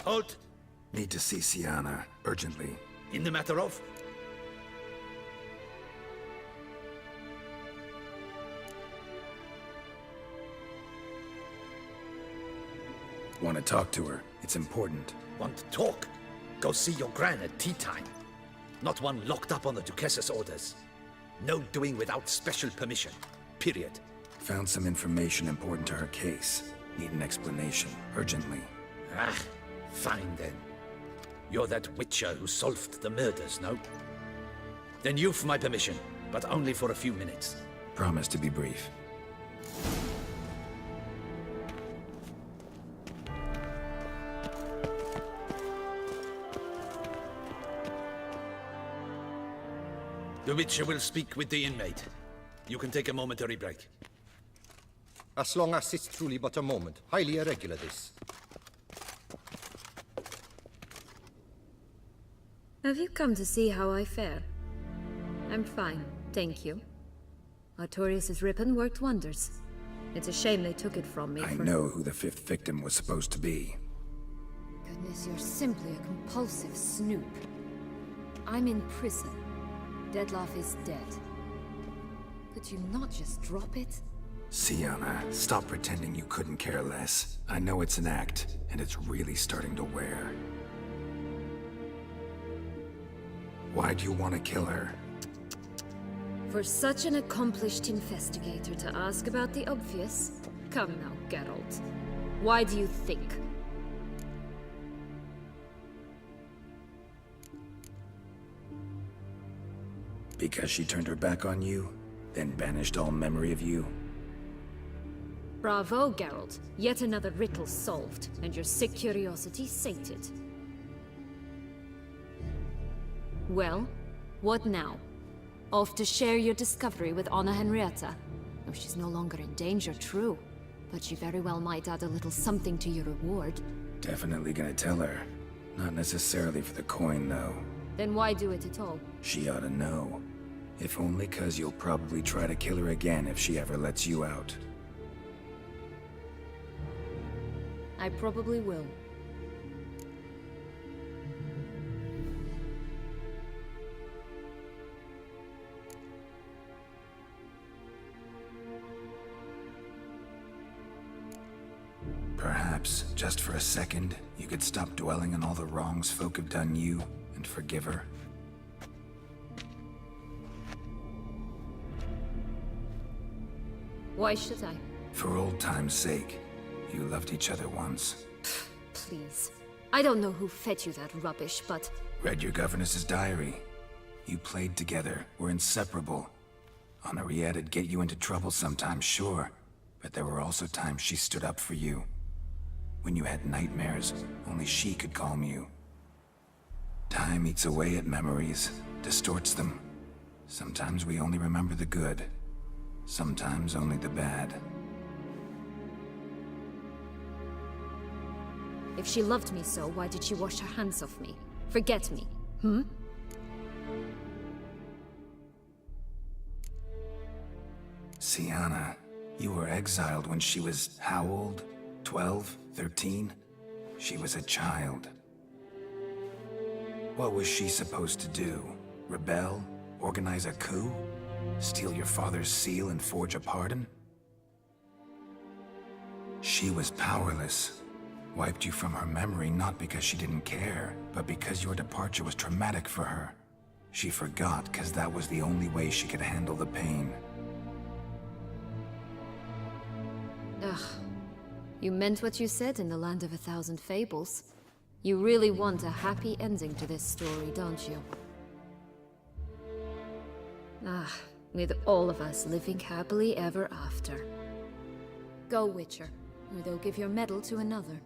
Halt! Need to see Sianna, urgently. In the matter of... Want to talk to her. It's important. Want to talk? Go see your gran at tea time. Not one locked up on the Duchess's orders. No doing without special permission. Period. Found some information important to her case. Need an explanation, urgently. Ah, fine then. You're that witcher who solved the murders, no? Then you've my permission, but only for a few minutes. Promise to be brief. The witcher will speak with the inmate. You can take a momentary break. As long as it's truly but a moment. Highly irregular, this. Have you come to see how I fare? I'm fine, thank you. Artorius' ribbon worked wonders. It's a shame they took it from me I know who the fifth victim was supposed to be. Goodness, you're simply a compulsive snoop. I'm in prison. Detlef is dead. Could you not just drop it? Sianna, stop pretending you couldn't care less. I know it's an act, and it's really starting to wear. Why'd you want to kill her? For such an accomplished investigator to ask about the obvious? Come now, Geralt. Why do you think? Because she turned her back on you, then banished all memory of you? Bravo, Geralt. Yet another riddle solved, and your sick curiosity sated. Well, what now? Off to share your discovery with Anna Henrietta? Oh, she's no longer in danger, true. But she very well might add a little something to your reward. Definitely gonna tell her. Not necessarily for the coin, though. Then why do it at all? She ought to know. If only 'cause you'll probably try to kill her again if she ever lets you out. I probably will. Perhaps, just for a second, you could stop dwelling on all the wrongs folk have done you, and forgive her. Why should I? For old time's sake. You loved each other once. Please. I don't know who fed you that rubbish, but... Read your governess's diary. You played together, were inseparable. Henriette'd get you into trouble sometimes, sure. But there were also times she stood up for you. When you had nightmares, only she could calm you. Time eats away at memories, distorts them. Sometimes we only remember the good. Sometimes only the bad. If she loved me so, why did she wash her hands off me? Forget me, hmm? Sianna, you were exiled when she was how old? 12? 13? She was a child. What was she supposed to do? Rebel? Organize a coup? Steal your father's seal and forge a pardon? She was powerless. Wiped you from her memory not because she didn't care, but because your departure was traumatic for her. She forgot because that was the only way she could handle the pain. Ugh. You meant what you said in the Land of a Thousand Fables. You really want a happy ending to this story, don't you? Ah, with all of us living happily ever after. Go, Witcher, or they'll give your medal to another.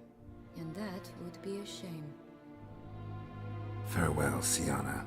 And that would be a shame. Farewell, Sianna.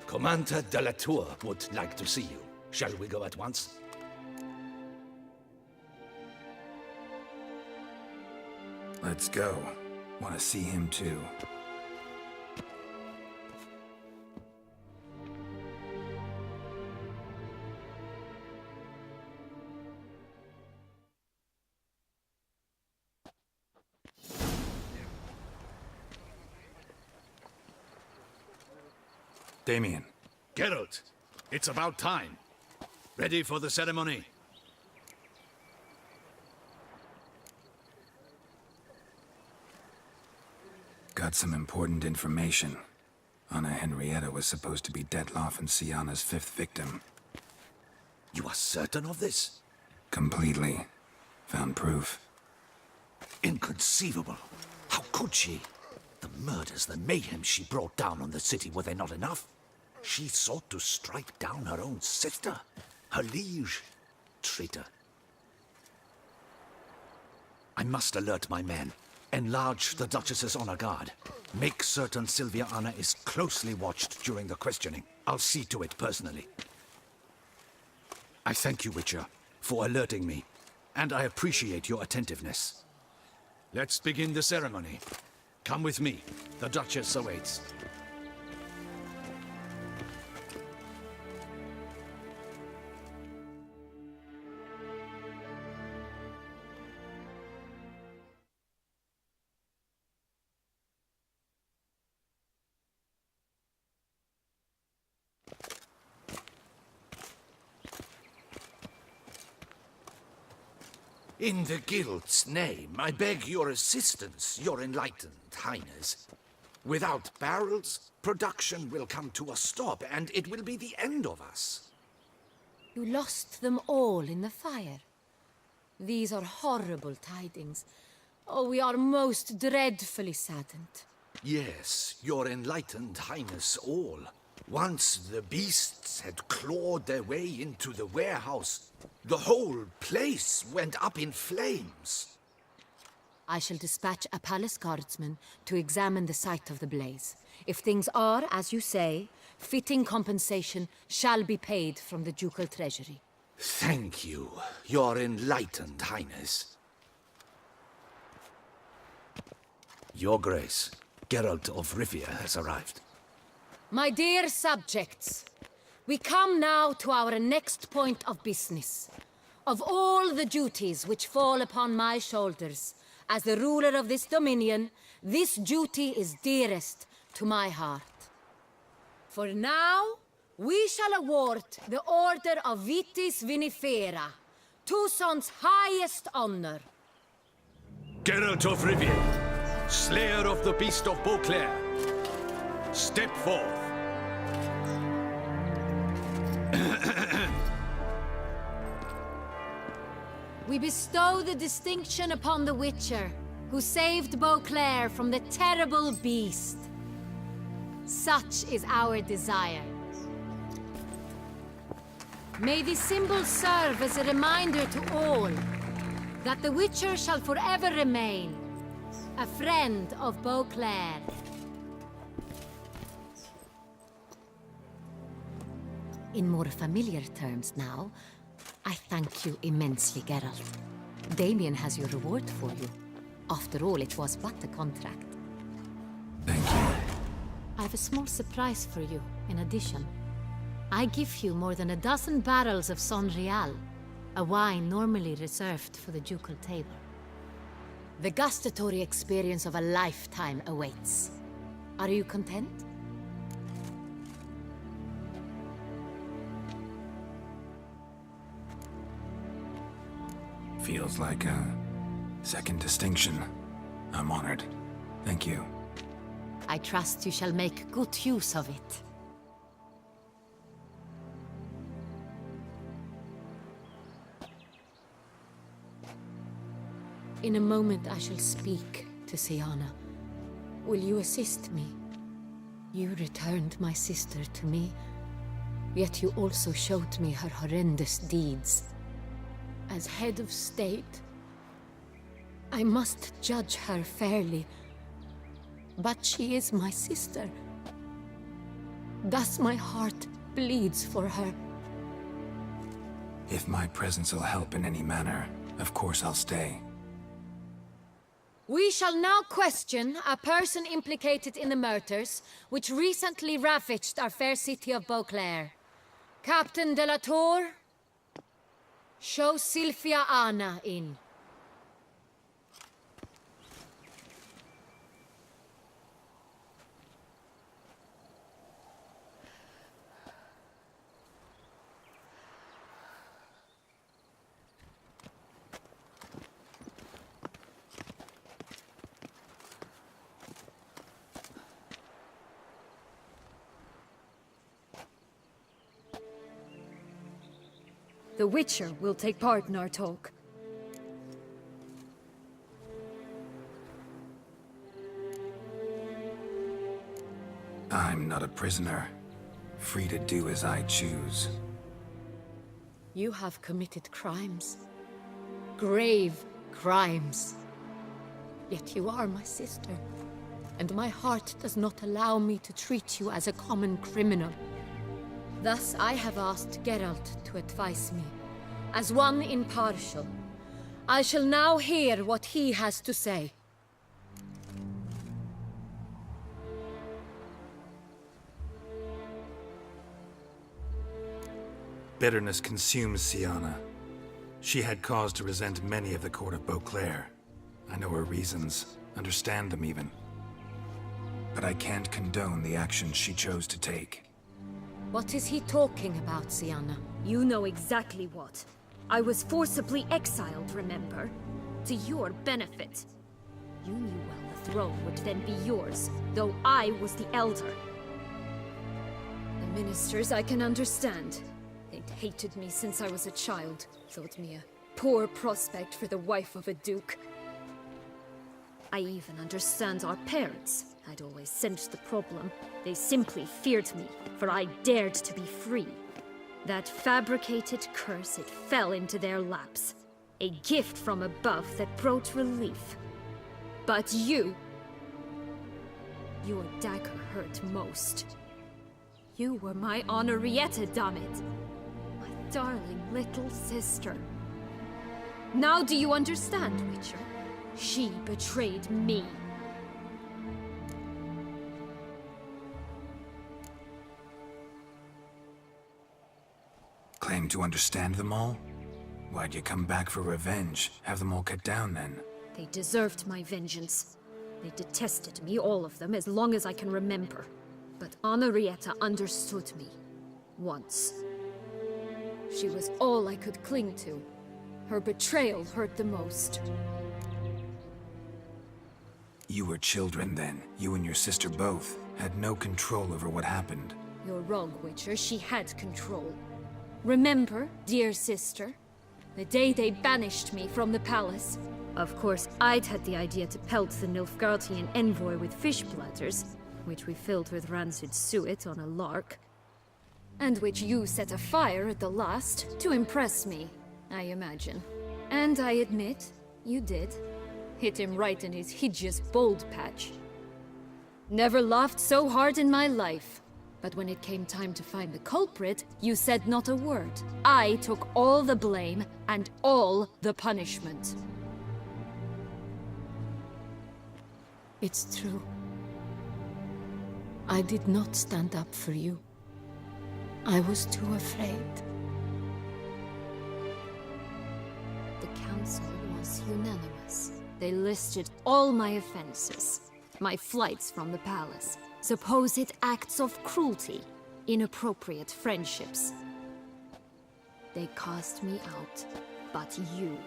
Commander de la Tour would like to see you. Shall we go at once? Let's go. Want to see him too. Damien. Geralt, it's about time. Ready for the ceremony? Got some important information. Anna Henrietta was supposed to be Detloff and Sianna's 5th victim. You are certain of this? Completely. Found proof. Inconceivable. How could she? The murders, the mayhem she brought down on the city, were they not enough? She sought to strike down her own sister, her liege. Traitor. I must alert my men. Enlarge the Duchess's honor guard. Make certain Sylvia Anna is closely watched during the questioning. I'll see to it personally. I thank you, Witcher, for alerting me, and I appreciate your attentiveness. Let's begin the ceremony. Come with me. The Duchess awaits. In the Guild's name, I beg your assistance, your enlightened highness. Without barrels, production will come to a stop, and it will be the end of us. You lost them all in the fire. These are horrible tidings. Oh, we are most dreadfully saddened. Yes, your enlightened highness all. Once the beasts had clawed their way into the warehouse, the whole place went up in flames. I shall dispatch a palace guardsman to examine the site of the blaze. If things are, as you say, fitting compensation shall be paid from the ducal treasury. Thank you, your enlightened highness. Your Grace, Geralt of Rivia has arrived. My dear subjects, we come now to our next point of business. Of all the duties which fall upon my shoulders, as the ruler of this dominion, this duty is dearest to my heart. For now, we shall award the Order of Vitis Vinifera, Tucson's highest honor. Geralt of Rivia, slayer of the beast of Beauclair, step forth. We bestow the distinction upon the Witcher, who saved Beauclair from the terrible beast. Such is our desire. May this symbol serve as a reminder to all that the Witcher shall forever remain a friend of Beauclair. In more familiar terms now, I thank you immensely, Geralt. Damien has your reward for you. After all, it was but a contract. Thank you. I have a small surprise for you, in addition. I give you more than a dozen barrels of Son Real, a wine normally reserved for the ducal table. The gustatory experience of a lifetime awaits. Are you content? Feels like a second distinction. I'm honored. Thank you. I trust you shall make good use of it. In a moment I shall speak to Sianna. Will you assist me? You returned my sister to me, yet you also showed me her horrendous deeds. As head of state, I must judge her fairly, but she is my sister. Thus my heart bleeds for her. If my presence will help in any manner, of course I'll stay. We shall now question a person implicated in the murders which recently ravaged our fair city of Beauclair. Captain de la Tour, show Sylvia Anna in. The Witcher will take part in our talk. I'm not a prisoner, free to do as I choose. You have committed crimes. Grave crimes. Yet you are my sister, and my heart does not allow me to treat you as a common criminal. Thus, I have asked Geralt to advise me, as one impartial. I shall now hear what he has to say. Bitterness consumes Sianna. She had cause to resent many of the court of Beauclair. I know her reasons, understand them even. But I can't condone the actions she chose to take. What is he talking about, Sianna? You know exactly what. I was forcibly exiled, remember? To your benefit. You knew well the throne would then be yours, though I was the elder. The ministers I can understand. They'd hated me since I was a child, thought me a poor prospect for the wife of a duke. I even understand our parents. I'd always sensed the problem. They simply feared me, for I dared to be free. That fabricated curse, it fell into their laps. A gift from above that brought relief. But you... Your dagger hurt most. You were my Henrietta, damn it! My darling little sister. Now do you understand, Witcher? She betrayed me. Claim to understand them all? Why'd you come back for revenge? Have them all cut down then? They deserved my vengeance. They detested me, all of them, as long as I can remember. But Henrietta understood me. Once. She was all I could cling to. Her betrayal hurt the most. You were children then. You and your sister both had no control over what happened. You're wrong, Witcher. She had control. Remember, dear sister? The day they banished me from the palace. Of course, I'd had the idea to pelt the Nilfgaardian envoy with fish platters, which we filled with rancid suet on a lark. And which you set afire at the last, to impress me, I imagine. And I admit, you did. Hit him right in his hideous bald patch. Never laughed so hard in my life. But when it came time to find the culprit, you said not a word. I took all the blame and all the punishment. It's true. I did not stand up for you. I was too afraid. The council was unanimous. They listed all my offenses. My flights from the palace. Supposed acts of cruelty. Inappropriate friendships. They cast me out. But you,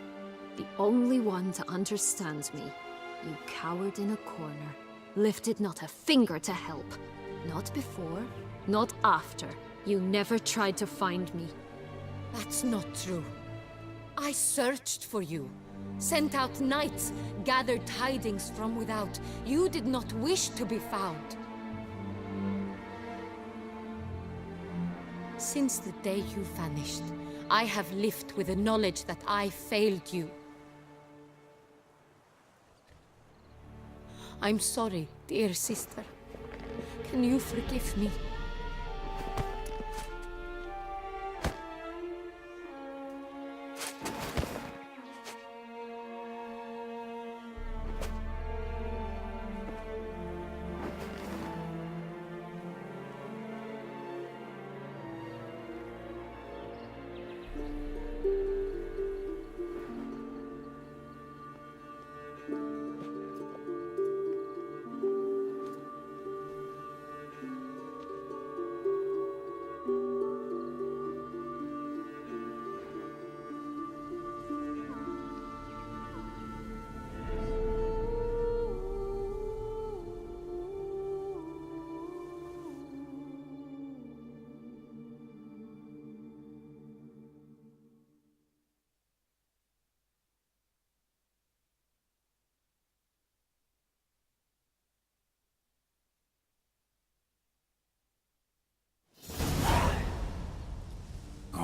the only one to understand me, you cowered in a corner. Lifted not a finger to help. Not before, not after. You never tried to find me. That's not true. I searched for you. Sent out knights, gathered tidings from without. You did not wish to be found. Since the day you vanished, I have lived with the knowledge that I failed you. I'm sorry, dear sister. Can you forgive me?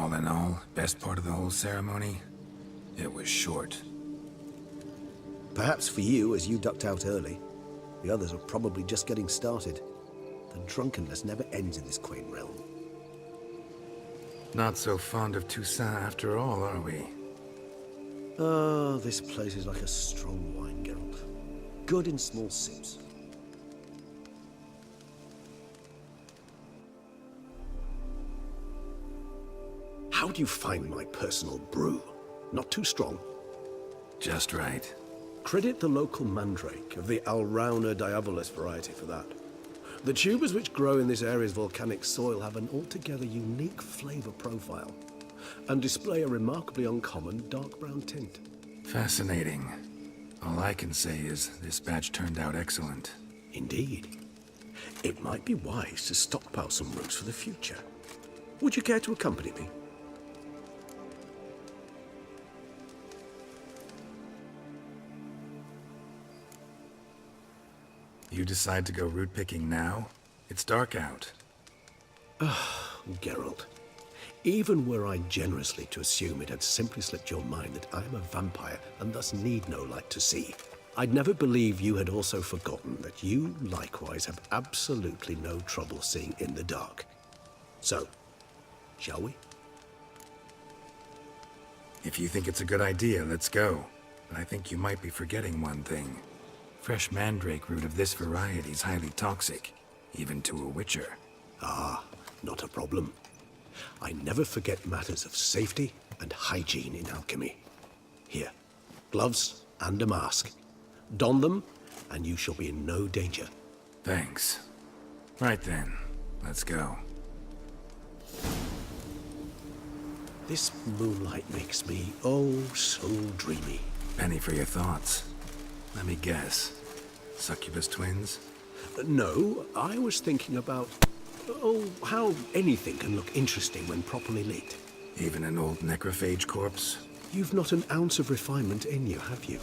All in all, best part of the whole ceremony? It was short. Perhaps for you, as you ducked out early. The others are probably just getting started. The drunkenness never ends in this quaint realm. Not so fond of Toussaint after all, are we? Ah, this place is like a strong wine, Geralt. Good in small sips. How do you find my personal brew? Not too strong? Just right. Credit the local mandrake of the Alrauna diabolus variety for that. The tubers which grow in this area's volcanic soil have an altogether unique flavor profile and display a remarkably uncommon dark brown tint. Fascinating. All I can say is this batch turned out excellent. Indeed. It might be wise to stockpile some roots for the future. Would you care to accompany me? You decide to go root picking now? It's dark out. Geralt, even were I generously to assume it had simply slipped your mind that I am a vampire and thus need no light to see, I'd never believe you had also forgotten that you likewise have absolutely no trouble seeing in the dark. So, shall we? If you think it's a good idea, let's go. But I think you might be forgetting one thing. Fresh mandrake root of this variety is highly toxic, even to a witcher. Ah, not a problem. I never forget matters of safety and hygiene in alchemy. Here, gloves and a mask. Don them, and you shall be in no danger. Thanks. Right then, let's go. This moonlight makes me, oh, so dreamy. Penny for your thoughts. Let me guess. Succubus twins? No, I was thinking about, oh, how anything can look interesting when properly lit. Even an old necrophage corpse? You've not an ounce of refinement in you, have you?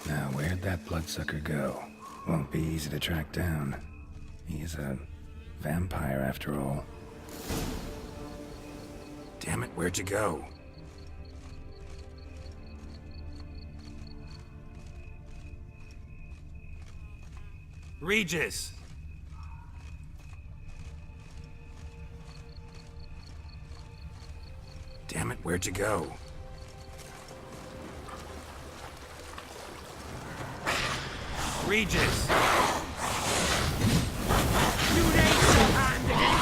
Now, where'd that bloodsucker go? Won't be easy to track down. He's a vampire after all. Damn it, where'd you go? Regis! Damn it, where'd you go? Regis! You raise your hand again!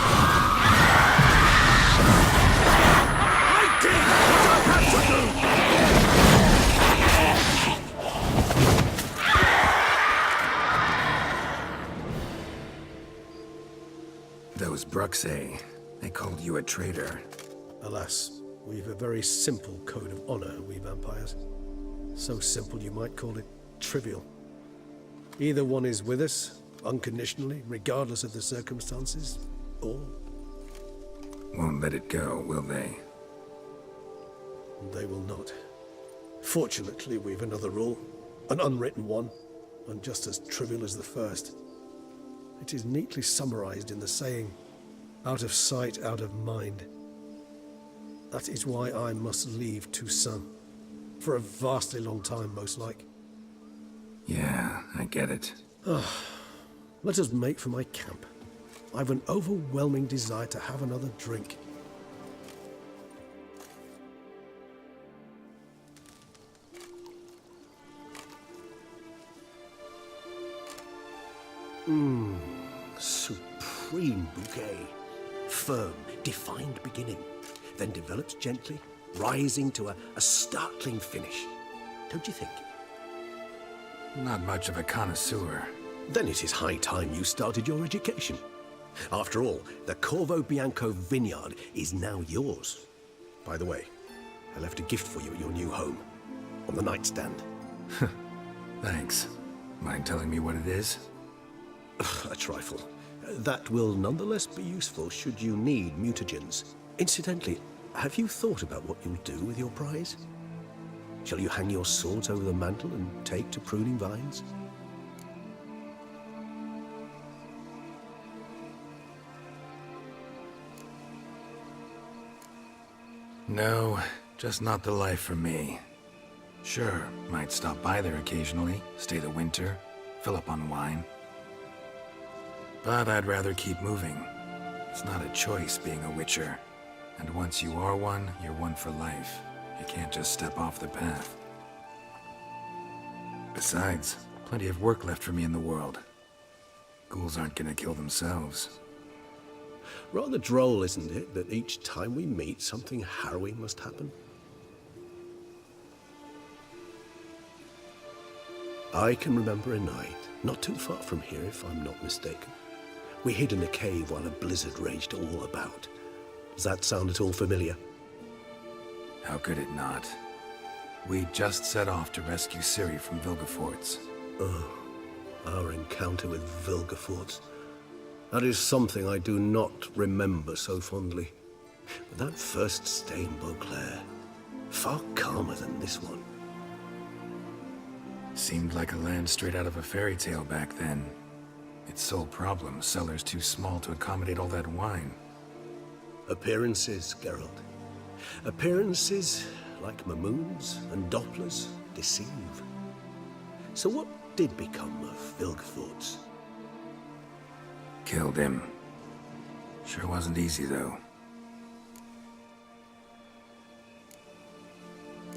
I did what I had to do! Those Bruxae, they called you a traitor. Alas, We've a very simple code of honor, we vampires. So simple you might call it trivial. Either one is with us, unconditionally, regardless of the circumstances, or... Won't let it go, will they? They will not. Fortunately, we've another rule. An unwritten one, and just as trivial as the first. It is neatly summarized in the saying, out of sight, out of mind. That is why I must leave Toussaint. For a vastly long time, most like. Yeah, I get it. Let us make for my camp. I've an overwhelming desire to have another drink. Supreme bouquet. Firm, defined beginning, then develops gently, rising to a startling finish. Don't you think? Not much of a connoisseur. Then it is high time you started your education. After all, the Corvo Bianco vineyard is now yours. By the way, I left a gift for you at your new home, on the nightstand. Thanks. Mind telling me what it is? A trifle. That will nonetheless be useful should you need mutagens. Incidentally, have you thought about what you'll do with your prize? Shall you hang your swords over the mantle and take to pruning vines? No, just not the life for me. Sure, might stop by there occasionally, stay the winter, fill up on wine. But I'd rather keep moving. It's not a choice being a witcher. And once you are one, you're one for life. You can't just step off the path. Besides, plenty of work left for me in the world. Ghouls aren't gonna kill themselves. Rather droll, isn't it, that each time we meet, something harrowing must happen? I can remember a night, not too far from here if I'm not mistaken. We hid in a cave while a blizzard raged all about. Does that sound at all familiar? How could it not? We just set off to rescue Ciri from Vilgefortz. Oh, our encounter with Vilgefortz. That is something I do not remember so fondly. But that first stay in Beauclair, far calmer than this one. Seemed like a land straight out of a fairy tale back then. Its sole problem, cellars too small to accommodate all that wine. Appearances, Geralt. Appearances, like Mamoons and Dopplers, deceive. So what did become of Vilgefortz? Killed him. Sure wasn't easy, though.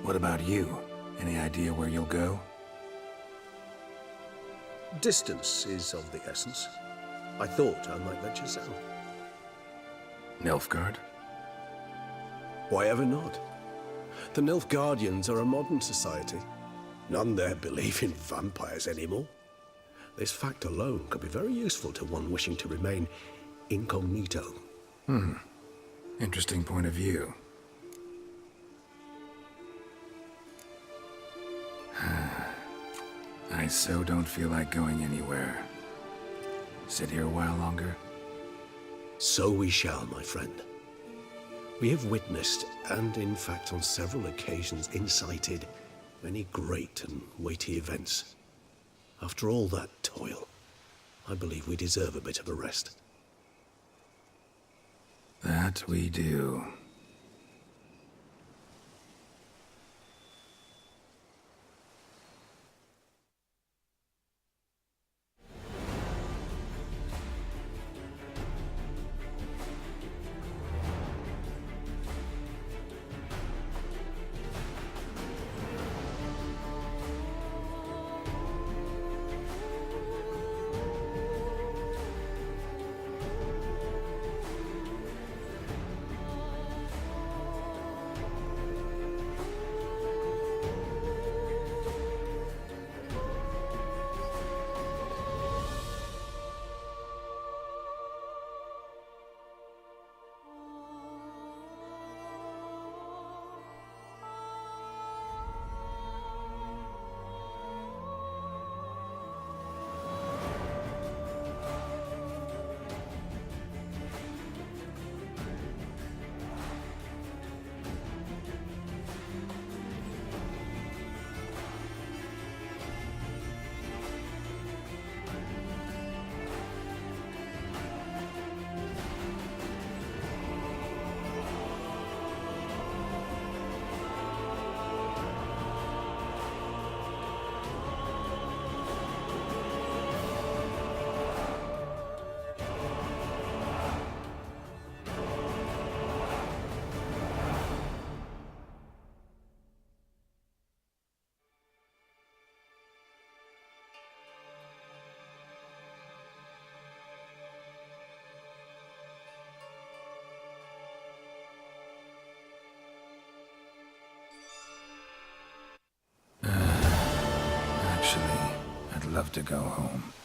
What about you? Any idea where you'll go? Distance is of the essence. I thought I might venture south. Nilfgaard? Why ever not? The Nilfgaardians are a modern society. None there believe in vampires anymore. This fact alone could be very useful to one wishing to remain incognito. Interesting point of view. I so don't feel like going anywhere. Sit here a while longer? So we shall, my friend. We have witnessed, and in fact on several occasions incited, many great and weighty events. After all that toil, I believe we deserve a bit of a rest. That we do. to go home.